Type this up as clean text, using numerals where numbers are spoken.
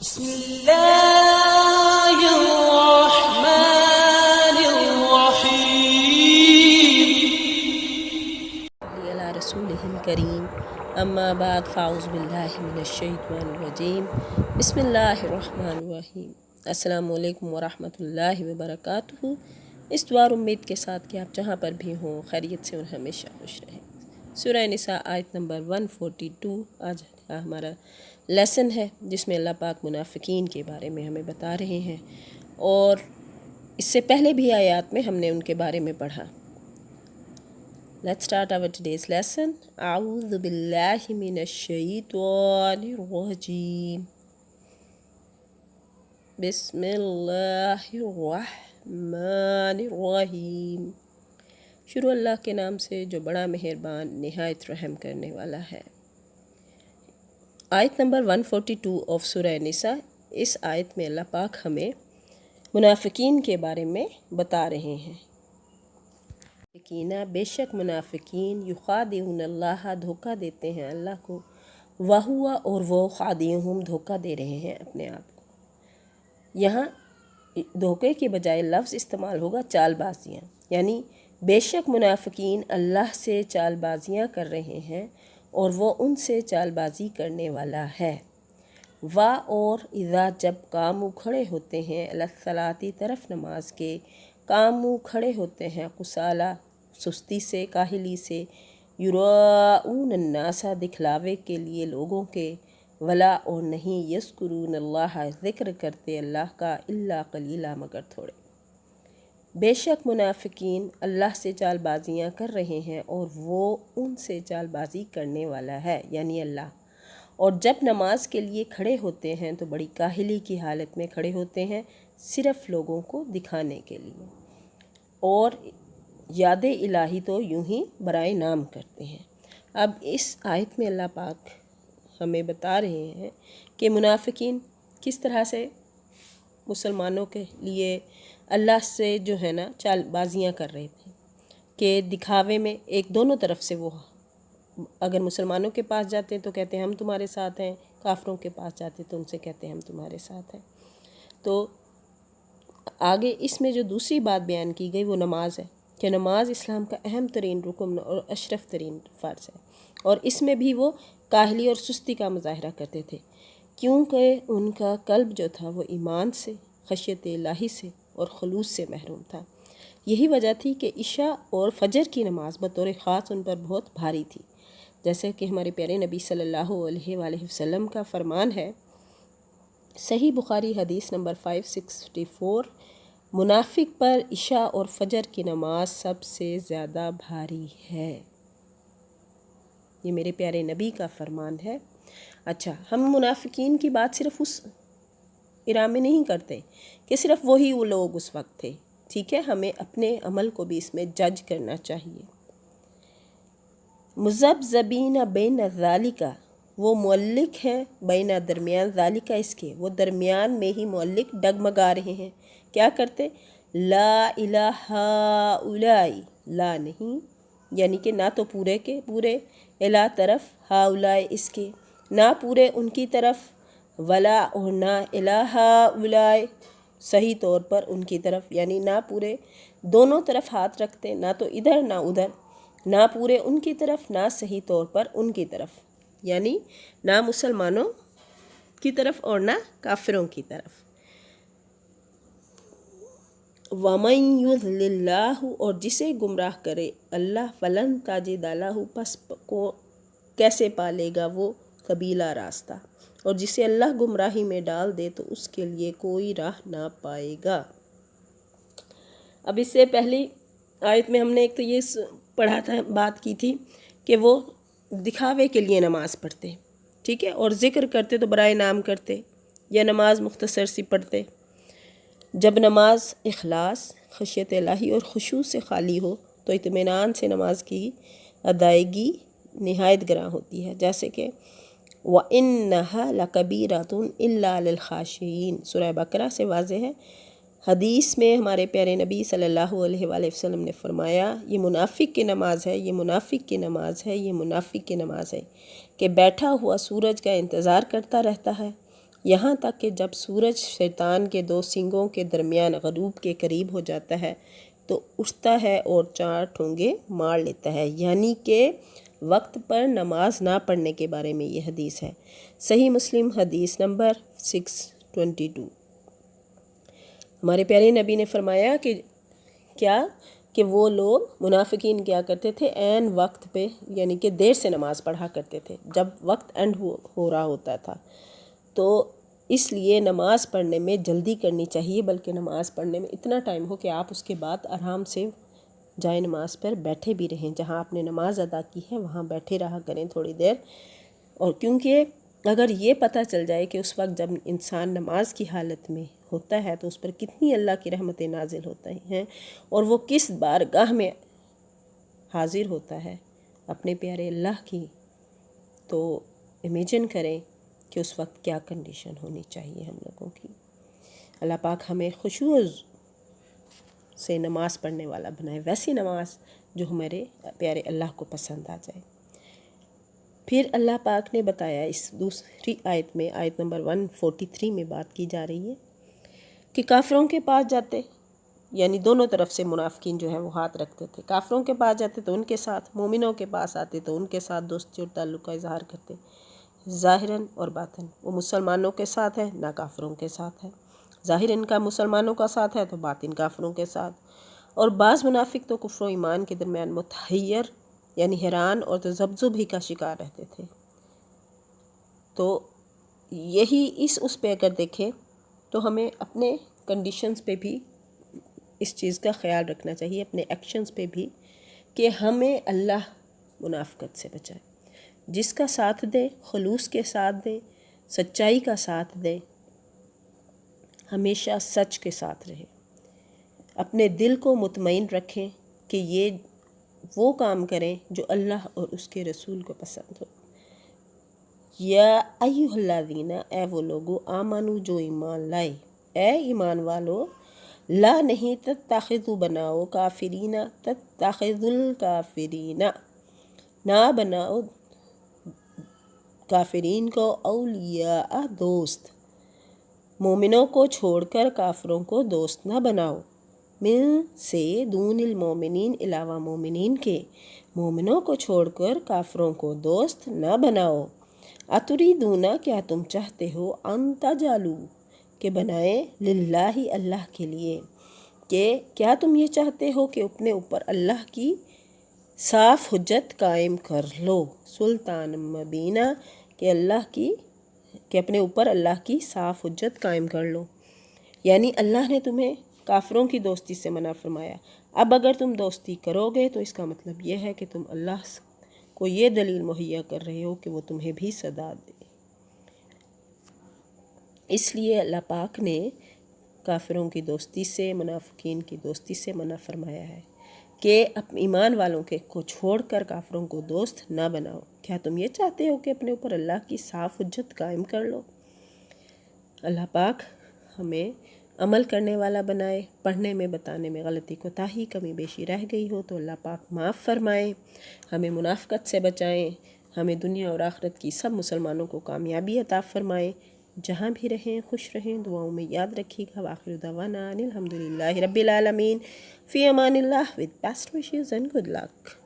بسم اللہ الرحمن الرحیم علی رسولہ الکریم اما بعد فاعوذ باللہ من الشیطان الرجیم بسم اللہ الرحمن الرحیم۔ السلام علیکم ورحمۃ اللہ وبرکاتہ۔ اس دعا اور امید کے ساتھ کہ آپ جہاں پر بھی ہوں خیریت سے اور ہمیشہ خوش رہیں۔ سورہ نساء آیت نمبر 142 آج ہمارا لیسن ہے، جس میں اللہ پاک منافقین کے بارے میں ہمیں بتا رہے ہیں، اور اس سے پہلے بھی آیات میں ہم نے ان کے بارے میں پڑھا۔ Let's start our today's lesson. اعوذ باللہ من الشیطان الرجیم، بسم اللہ الرحمن الرحیم۔ شروع اللہ کے نام سے جو بڑا مہربان نہایت رحم کرنے والا ہے۔ آیت نمبر 142 آف سورہ نساء۔ اس آیت میں اللہ پاک ہمیں منافقین کے بارے میں بتا رہے ہیں۔ بے شک منافقین یخادعون اللہ، دھوکہ دیتے ہیں اللہ کو، وہو اور وہ خادعہم، دھوکہ دے رہے ہیں اپنے آپ کو۔ یہاں دھوکے کے بجائے لفظ استعمال ہوگا چال بازیاں، یعنی بے شک منافقین اللہ سے چال بازیاں کر رہے ہیں اور وہ ان سے چال بازی کرنے والا ہے۔ اور اذا، جب قاموا، کھڑے ہوتے ہیں، الصلاۃ، طرف نماز کے، قاموا، کھڑے ہوتے ہیں، کسالى، سستی سے، کاہلی سے، یراؤون الناس، دکھلاوے کے لیے لوگوں کے، ولا، اور نہیں، یذکرون اللہ، ذکر کرتے اللہ کا، الا قلیلا، مگر تھوڑے۔ بے شک منافقین اللہ سے چال بازیاں کر رہے ہیں اور وہ ان سے چال بازی کرنے والا ہے، یعنی اللہ۔ اور جب نماز کے لیے کھڑے ہوتے ہیں تو بڑی کاہلی کی حالت میں کھڑے ہوتے ہیں، صرف لوگوں کو دکھانے کے لیے، اور یاد الہی تو یوں ہی برائے نام کرتے ہیں۔ اب اس آیت میں اللہ پاک ہمیں بتا رہے ہیں کہ منافقین کس طرح سے مسلمانوں کے لیے اللہ سے جو ہے نا چال بازیاں کر رہے تھے، کہ دکھاوے میں ایک دونوں طرف سے وہ، اگر مسلمانوں کے پاس جاتے ہیں تو کہتے ہیں ہم تمہارے ساتھ ہیں، کافروں کے پاس جاتے تو ان سے کہتے ہیں ہم تمہارے ساتھ ہیں۔ تو آگے اس میں جو دوسری بات بیان کی گئی وہ نماز ہے، کہ نماز اسلام کا اہم ترین رکن اور اشرف ترین فرض ہے، اور اس میں بھی وہ کاہلی اور سستی کا مظاہرہ کرتے تھے، کیونکہ ان کا قلب جو تھا وہ ایمان سے، خشیت الہی سے اور خلوص سے محروم تھا۔ یہی وجہ تھی کہ عشاء اور فجر کی نماز بطور خاص ان پر بہت بھاری تھی، جیسے کہ ہمارے پیارے نبی صلی اللہ علیہ وآلہ وسلم کا فرمان ہے، صحیح بخاری حدیث نمبر 564، منافق پر عشاء اور فجر کی نماز سب سے زیادہ بھاری ہے۔ یہ میرے پیارے نبی کا فرمان ہے۔ اچھا، ہم منافقین کی بات صرف اس اِرا میں نہیں کرتے کہ صرف وہی وہ لوگ اس وقت تھے، ٹھیک ہے، ہمیں اپنے عمل کو بھی اس میں جج کرنا چاہیے۔ مذبذبین بین ذالک، وہ معلق ہیں، بین، درمیان، ذالک، اس کے، وہ درمیان میں ہی معلق ڈگمگا رہے ہیں، کیا کرتے؟ لا الہ ہؤلاء، لا نہیں، یعنی کہ نہ تو پورے کے پورے، الہ طرف، ہؤلاء اس کے، نہ پورے ان کی طرف، ولا، اور نہ الہ ہؤلاء صحیح طور پر ان کی طرف، یعنی نہ پورے دونوں طرف ہاتھ رکھتے، نہ تو ادھر نہ ادھر، نہ پورے ان کی طرف نہ صحیح طور پر ان کی طرف، یعنی نہ مسلمانوں کی طرف اور نہ کافروں کی طرف۔ وَمَن يُضْلِلِ اللَّهُ، اور جسے گمراہ کرے اللہ، فَلَن تَجِدَ لَهُ، پس کو کیسے پالے گا وہ سبیلا، راستہ، اور جسے اللہ گمراہی میں ڈال دے تو اس کے لیے کوئی راہ نہ پائے گا۔ اب اس سے پہلی آیت میں ہم نے ایک تو یہ پڑھا تھا، بات کی تھی کہ وہ دکھاوے کے لیے نماز پڑھتے، ٹھیک ہے، اور ذکر کرتے تو برائے نام کرتے، یا نماز مختصر سی پڑھتے۔ جب نماز اخلاص، خشیت الہی اور خشوع سے خالی ہو تو اطمینان سے نماز کی ادائیگی نہایت گراں ہوتی ہے، جیسے کہ وَإِنَّهَا لَكَبِيرَةٌ إِلَّا لِلْخَاشِعِينَ، سورہ بقرہ سے واضح ہے۔ حدیث میں ہمارے پیارے نبی صلی اللہ علیہ وآلہ وسلم نے فرمایا، یہ منافق کی نماز ہے، یہ منافق کی نماز ہے، یہ منافق کی نماز ہے، کہ بیٹھا ہوا سورج کا انتظار کرتا رہتا ہے، یہاں تک کہ جب سورج شیطان کے دو سنگوں کے درمیان غروب کے قریب ہو جاتا ہے تو اٹھتا ہے اور 4 ٹھونگے مار لیتا ہے، یعنی کہ وقت پر نماز نہ پڑھنے کے بارے میں یہ حدیث ہے۔ صحیح مسلم حدیث نمبر 622۔ ہمارے پیارے نبی نے فرمایا کہ وہ لوگ منافقین کیا کرتے تھے، عین وقت پہ یعنی کہ دیر سے نماز پڑھا کرتے تھے جب وقت اینڈ ہو رہا ہوتا تھا۔ تو اس لیے نماز پڑھنے میں جلدی کرنی چاہیے، بلکہ نماز پڑھنے میں اتنا ٹائم ہو کہ آپ اس کے بعد آرام سے جائے نماز پر بیٹھے بھی رہیں، جہاں آپ نے نماز ادا کی ہے وہاں بیٹھے رہا کریں تھوڑی دیر۔ اور کیونکہ اگر یہ پتہ چل جائے کہ اس وقت جب انسان نماز کی حالت میں ہوتا ہے تو اس پر کتنی اللہ کی رحمتیں نازل ہوتی ہیں اور وہ کس بارگاہ میں حاضر ہوتا ہے اپنے پیارے اللہ کی، تو امیجن کریں کہ اس وقت کیا کنڈیشن ہونی چاہیے ہم لوگوں کی۔ اللہ پاک ہمیں خشوع سے نماز پڑھنے والا بنائے، ویسی نماز جو ہمارے پیارے اللہ کو پسند آ جائے۔ پھر اللہ پاک نے بتایا اس دوسری آیت میں، آیت نمبر 143 میں بات کی جا رہی ہے کہ کافروں کے پاس جاتے، یعنی دونوں طرف سے منافقین جو ہیں وہ ہاتھ رکھتے تھے، کافروں کے پاس جاتے تو ان کے ساتھ، مومنوں کے پاس آتے تو ان کے ساتھ دوستی اور تعلق کا اظہار کرتے، ظاہراً اور باطن۔ وہ مسلمانوں کے ساتھ ہے نہ کافروں کے ساتھ ہے، ظاہر ان کا مسلمانوں کا ساتھ ہے تو باطن کافروں کے ساتھ۔ اور بعض منافق تو کفر و ایمان کے درمیان متحیر یعنی حیران اور تذبذب ہی کا شکار رہتے تھے۔ تو یہی اس پہ اگر دیکھیں تو ہمیں اپنے کنڈیشنز پہ بھی اس چیز کا خیال رکھنا چاہیے، اپنے ایکشنز پہ بھی، کہ ہمیں اللہ منافقت سے بچائے۔ جس کا ساتھ دے خلوص کے ساتھ دے، سچائی کا ساتھ دے، ہمیشہ سچ کے ساتھ رہے، اپنے دل کو مطمئن رکھیں کہ یہ وہ کام کریں جو اللہ اور اس کے رسول کو پسند ہو۔ یا ایھا الذین، اے وہ لوگو، آمنو جو ایمان لائے، اے ایمان والو، لا نہیں تتخذوا بناؤ کافرین، تتخذوا الکافرین، نہ بناؤ کافرین کو اولیاء دوست، مومنوں کو چھوڑ کر کافروں کو دوست نہ بناؤ، من سے دون المومنین، علاوہ مومنین کے، مومنوں کو چھوڑ کر کافروں کو دوست نہ بناؤ۔ اتریدون، کیا تم چاہتے ہو، ان تجعلوا، کہ بنائیں، للہ، اللہ کے لیے، کہ کیا تم یہ چاہتے ہو کہ اپنے اوپر اللہ کی صاف حجت قائم کر لو، سلطان مبینہ، کہ اپنے اوپر اللہ کی صاف حجت قائم کر لو۔ یعنی اللہ نے تمہیں کافروں کی دوستی سے منع فرمایا، اب اگر تم دوستی کرو گے تو اس کا مطلب یہ ہے کہ تم اللہ کو یہ دلیل مہیا کر رہے ہو کہ وہ تمہیں بھی سزا دے۔ اس لیے اللہ پاک نے کافروں کی دوستی سے، منافقین کی دوستی سے منع فرمایا ہے کہ ایمان والوں کو چھوڑ کر کافروں کو دوست نہ بناؤ۔ کیا تم یہ چاہتے ہو کہ اپنے اوپر اللہ کی صاف حجت قائم کر لو؟ اللہ پاک ہمیں عمل کرنے والا بنائے، پڑھنے میں بتانے میں غلطی کوتاہی کمی بیشی رہ گئی ہو تو اللہ پاک معاف فرمائے، ہمیں منافقت سے بچائیں، ہمیں دنیا اور آخرت کی سب مسلمانوں کو کامیابی عطا فرمائیں، جہاں بھی رہیں خوش رہیں، دعاؤں میں یاد رکھیے گا۔ وآخر دعوانا ان الحمدللہ رب العالمین، فی Aman Ullah, with best wishes and good luck۔